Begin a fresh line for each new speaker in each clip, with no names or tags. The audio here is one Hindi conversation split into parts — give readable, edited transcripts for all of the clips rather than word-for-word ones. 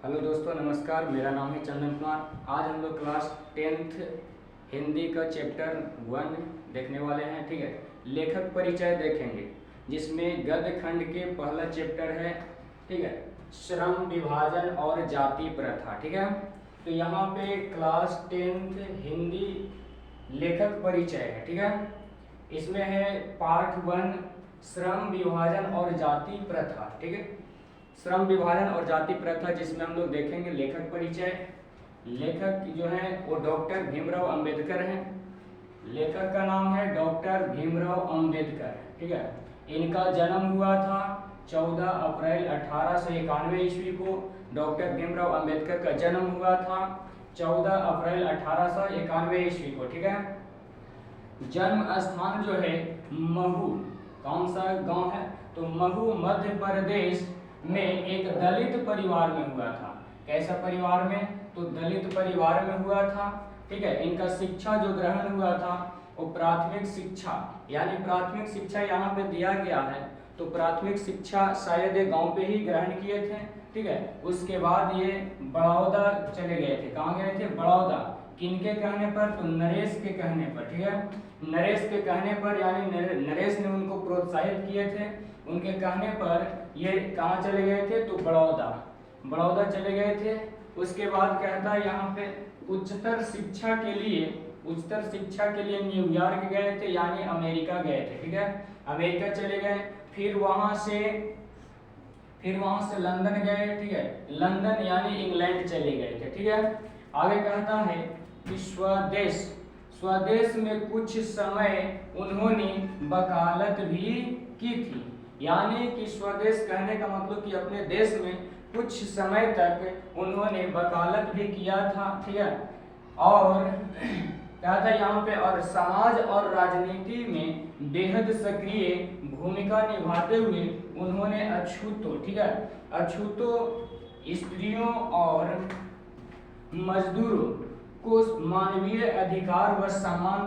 हेलो दोस्तों, नमस्कार। मेरा नाम है चंदन कुमार। आज हम लोग क्लास 10th हिंदी का चैप्टर 1 देखने वाले हैं। ठीक है, लेखक परिचय देखेंगे, जिसमें गद्य खंड के पहला चैप्टर है। ठीक है, श्रम विभाजन और जाति प्रथा। ठीक है, तो यहाँ पे क्लास 10th हिंदी लेखक परिचय है। ठीक है, इसमें है पार्ट 1 श्रम विभाजन और जाति प्रथा। ठीक है, श्रम विभाजन और जाति प्रथा, जिसमें हम लोग देखेंगे लेखक परिचय। लेखक जो है वो डॉक्टर भीमराव अंबेडकर हैं। लेखक का नाम है डॉक्टर भीमराव अंबेडकर। ठीक है, इनका जन्म हुआ था 14 अप्रैल 1891 ईस्वी को। डॉक्टर भीमराव अंबेडकर का जन्म हुआ था 14 अप्रैल 1891 ईस्वी को। ठीक है, जन्म स्थान जो है महू, कौन सा गांव है तो महू मध्य प्रदेश में एक दलित परिवार में हुआ था। कैसा परिवार में तो दलित परिवार में हुआ था। ठीक है, इनका शिक्षा जो ग्रहण हुआ था वो प्राथमिक शिक्षा, यानी प्राथमिक शिक्षा यहाँ पे दिया गया है तो प्राथमिक शिक्षा शायद ये गांव पे ही ग्रहण किए थे। ठीक है, उसके बाद ये बड़ौदा चले गए थे। कहाँ गए थे? बड़ौदा। किनके कहने पर तो नरेश के कहने पर। ठीक है, नरेश के कहने पर, यानी नरेश ने उनको प्रोत्साहित किए थे। उनके कहने पर ये कहाँ चले गए थे तो बड़ौदा चले गए थे। उसके बाद कहता है यहाँ पे उच्चतर शिक्षा के लिए न्यूयॉर्क गए थे, यानी अमेरिका गए थे। ठीक है, अमेरिका चले गए। फिर वहां से लंदन गए। ठीक है, लंदन यानी इंग्लैंड चले गए थे। ठीक है, आगे कहता है कि स्वदेश में कुछ समय उन्होंने वकालत भी की थी। यानी कि स्वदेश कहने का मतलब कि अपने देश में कुछ समय तक उन्होंने वकालत भी किया था। ठीक है, और कहता है यहाँ पे और समाज और राजनीति में बेहद सक्रिय भूमिका निभाते हुए उन्होंने अछूतों, ठीक है, अछूतों स्त्रियों और मजदूरों को मानवीय अधिकार व सम्मान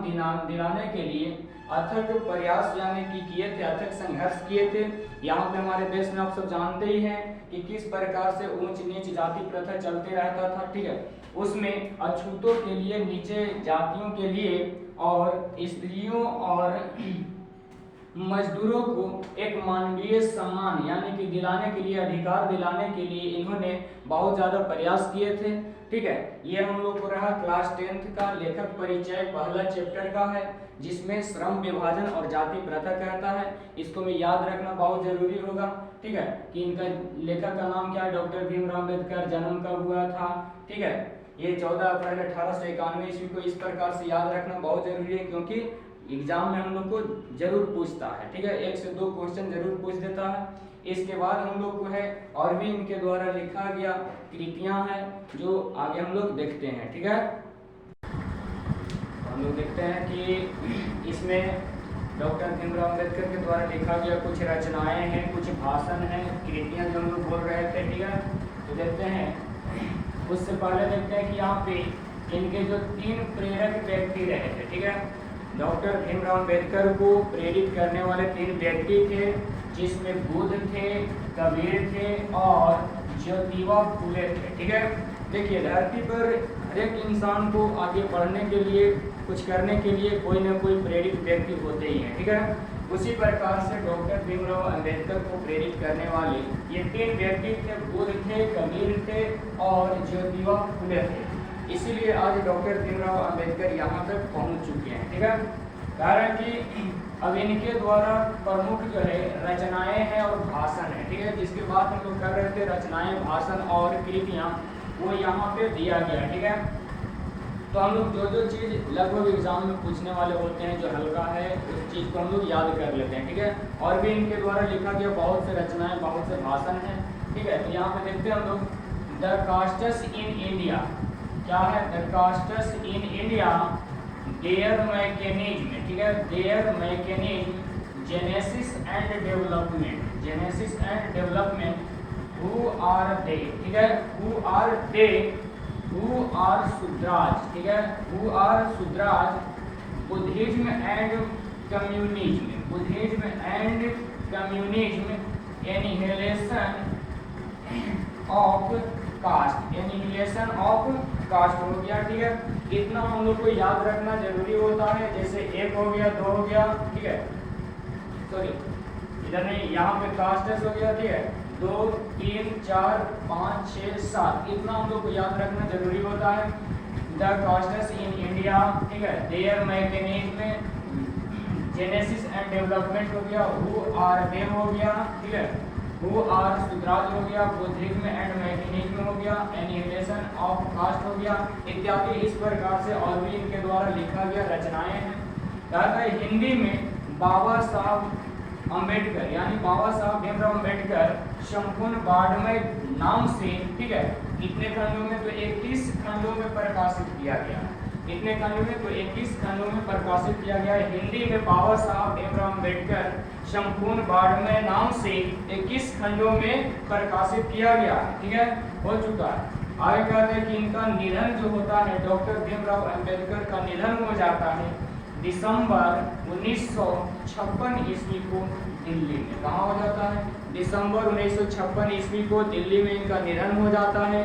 दिलाने के लिए अथक प्रयास यानी कि किए थे, अथक संघर्ष किए थे। यहाँ पे हमारे देश में आप सब जानते ही हैं कि किस प्रकार से ऊंच नीच जाति प्रथा चलते रहता था। ठीक है, उसमें अछूतों के लिए, नीचे जातियों के लिए और स्त्रियों और मजदूरों को एक मानवीय सम्मान यानी कि दिलाने के लिए, अधिकार दिलाने के लिए इन्होंने बहुत ज्यादा प्रयास किए थे। ठीक है, ये हम लोग को रहा क्लास 10th का लेखक परिचय पहला चैप्टर का है, जिसमें श्रम विभाजन और जाति प्रथा कहता है। इसको में याद रखना बहुत जरूरी होगा। ठीक है, कि इनका लेखक का नाम क्या है, डॉक्टर भीमराव अंबेडकर। जन्म कब हुआ था? ठीक है, ये 14 अप्रैल 1891 ईस्वी को। इस प्रकार से याद रखना बहुत जरूरी है, क्योंकि एग्जाम में हम लोग को जरूर पूछता है। ठीक है, 1 से 2 क्वेश्चन जरूर पूछ देता है। इसके बाद हम लोग को है और भी इनके द्वारा लिखा गया कृतियां हैं, जो आगे हम लोग देखते हैं। ठीक है, हम लोग देखते हैं कि इसमें डॉक्टर भीमराव अंबेडकर के द्वारा लिखा गया कुछ रचनाएं हैं, कुछ भाषण हैं, कृतियां जो हम लोग बोल रहे थे। ठीक है, तो देखते हैं। उससे पहले देखते हैं कि यहाँ पे इनके जो 3 प्रेरक व्यक्ति रहे थे। ठीक है, डॉक्टर भीमराव अंबेडकर को प्रेरित करने वाले 3 व्यक्ति थे, जिसमें बुद्ध थे, कबीर थे और ज्योतिबा फूले थे। ठीक है, देखिए धरती पर हर एक इंसान को आगे बढ़ने के लिए, कुछ करने के लिए कोई ना कोई प्रेरित व्यक्ति होते ही हैं। ठीक है, उसी प्रकार से डॉक्टर भीमराव अंबेडकर को प्रेरित करने वाले ये 3 व्यक्ति थे, बुद्ध थे, कबीर थे और ज्योतिबा फूले थे। इसीलिए आज डॉक्टर भीमराव अंबेडकर यहाँ तक पहुँच चुके हैं। ठीक है, कारण कि अब इनके द्वारा प्रमुख जो है रचनाएं हैं और भाषण है। ठीक है, जिसके बाद हम लोग कर रहे थे रचनाएं, भाषण और कृतियां, वो यहाँ पे दिया गया। ठीक है, तो हम लोग जो चीज़ लगभग एग्जाम में पूछने वाले होते हैं, जो हल्का है, उस चीज़ को हम लोग याद कर लेते हैं। ठीक है, और भी इनके द्वारा लिखा गया बहुत से रचनाएं, बहुत से भाषण हैं। ठीक है, तो यहाँ पे देखते हैं हम लोग द कास्ट्स इन इंडिया। क्या है? The castes in India, their mechanism. ठीक है, their mechanism, genesis and development, who are they. ठीक है, who are they, who are Shudras. ठीक है, who are Shudras, Buddhism and communism, annihilation of caste, annihilation of caste हो गया, ठीक है। इतना हम लोग को याद रखना जरूरी होता है। जैसे 1 हो गया, 2 हो गया, ठीक है, सॉरी इधर नहीं, यहाँ पे कास्टेस हो गया, ठीक है, 2 3 4 5 6 7, इतना हम लोग को याद रखना जरूरी होता है। द कास्टेस इन इंडिया, ठीक है, their mechanism, genesis and development हो गया, हु आर देम हो गया, ठीक है, हु आर सुधराज हो गया, बुद्धिज्म एंड मैकेनिज्म हो गया, एनिहिलेशन ऑफ कास्ट हो गया, इत्यादि। इस प्रकार से और भी इनके द्वारा लिखा गया रचनाएं हैं। कहा है हिंदी में बाबा साहब अम्बेडकर यानी बाबा साहब भीमराव अम्बेडकर संपूर्ण बाढ़मय नाम से, ठीक है, कितने खंडों में, तो 21 खंडों में प्रकाशित किया गया। कितने खंडों में, तो 21 खंडों में प्रकाशित किया गया है। हिंदी में बाबा साहब भीमराव अम्बेडकर संपूर्ण बाढ़मय नाम से 21 खंडों में प्रकाशित किया गया, ठीक है, हो चुका है। आगे कहते हैं कि इनका निधन जो होता है, डॉक्टर भीमराव अम्बेडकर का निधन हो जाता है दिसंबर 1956 ईस्वी को दिल्ली में। कहाँ हो जाता है? दिसंबर 1956 ईस्वी को दिल्ली में इनका निधन हो जाता है।